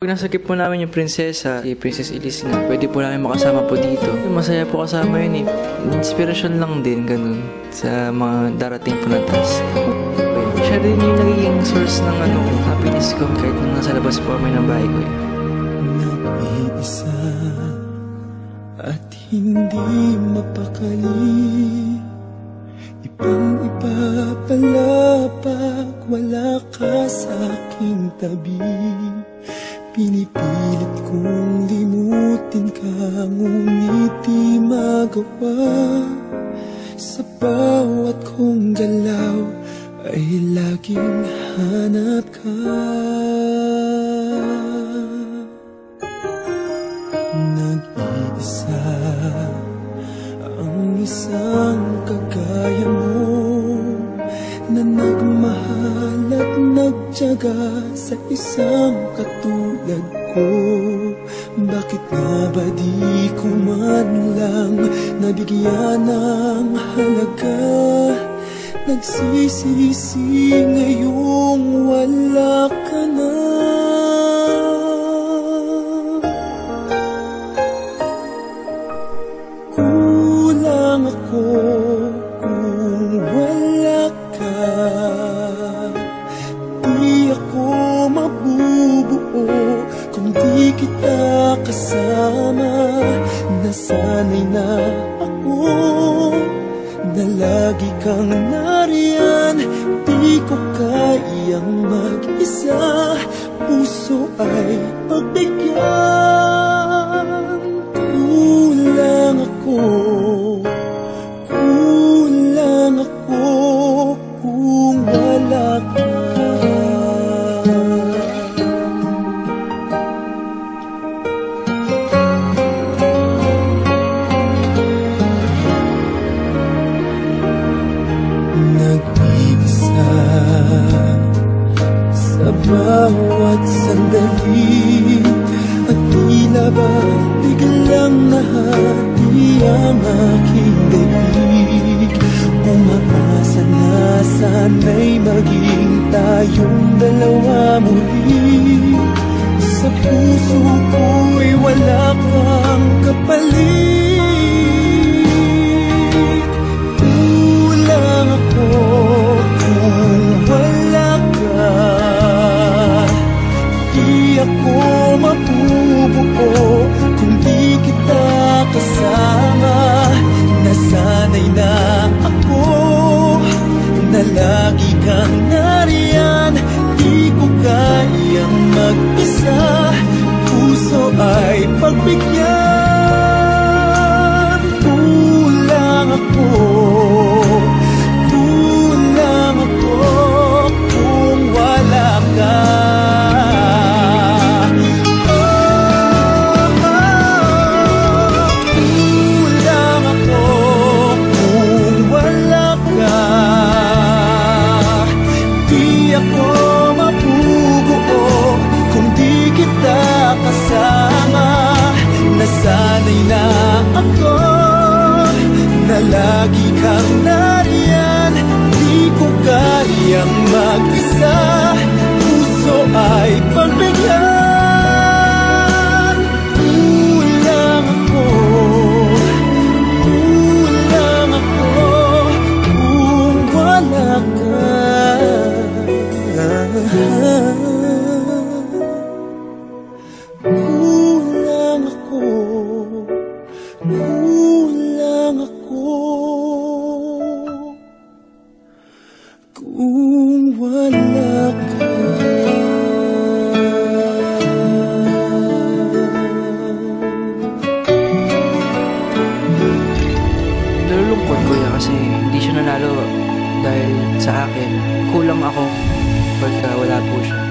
Pag nasakip po namin yung prinsesa, si Princess Elise nga, pwede po namin makasama po dito. Masaya po kasama yun eh. Inspiration lang din, ganun, sa mga darating po na task. Siya din yung nagiging source ng happiness ko kahit nung nasa labas po kami ng bahay ko eh. Nag-iisa at hindi mapakali, ibang-iba pala pag wala ka sa aking tabi. Pinipilit kong limutin ka, ngunit di magawa. Sa bawat kong galaw ay laging hanap ka. Nag-iisa ang isang kagaya mo, na nagmahal at nagtiyaga sa isang katulad ko. Bakit nga ba di ko man lang nabigyan ng halaga? Nagsisisi ngayong wala ka na. Kulang ako kung wala ka. Di ako mabubuo kung di kita kasama. Nasanay na ako na lagi kang nariyan. Di ko kayang mag-isa, puso ay pagbigyan. Kulang ako kung wala ka. Nag-iisa sa bawat sandali, at tila ba biglang nahati ang aking daig. Umaasa na sana'y maging tayong dalawa muli. Sa puso ko'y wala kang kapalit. Kulang ako kung wala ka. Di ako mabubuo kung di kita kasama. Nasanay na ako na lagi kang nariyan. Di ko kayang mag-isa, puso ay pagbigyan. Kulang ako kung wala ka. Nasanay na ako na lagi kang nariyan. Di ko kayang mag-isa, puso ay pagbigyan. Kulang ako kung wala ka. Kulang ako kung wala ka. Nalulungkot kuya kasi hindi siya nanalo dahil sa akin. Kulang ako pagka wala po siya.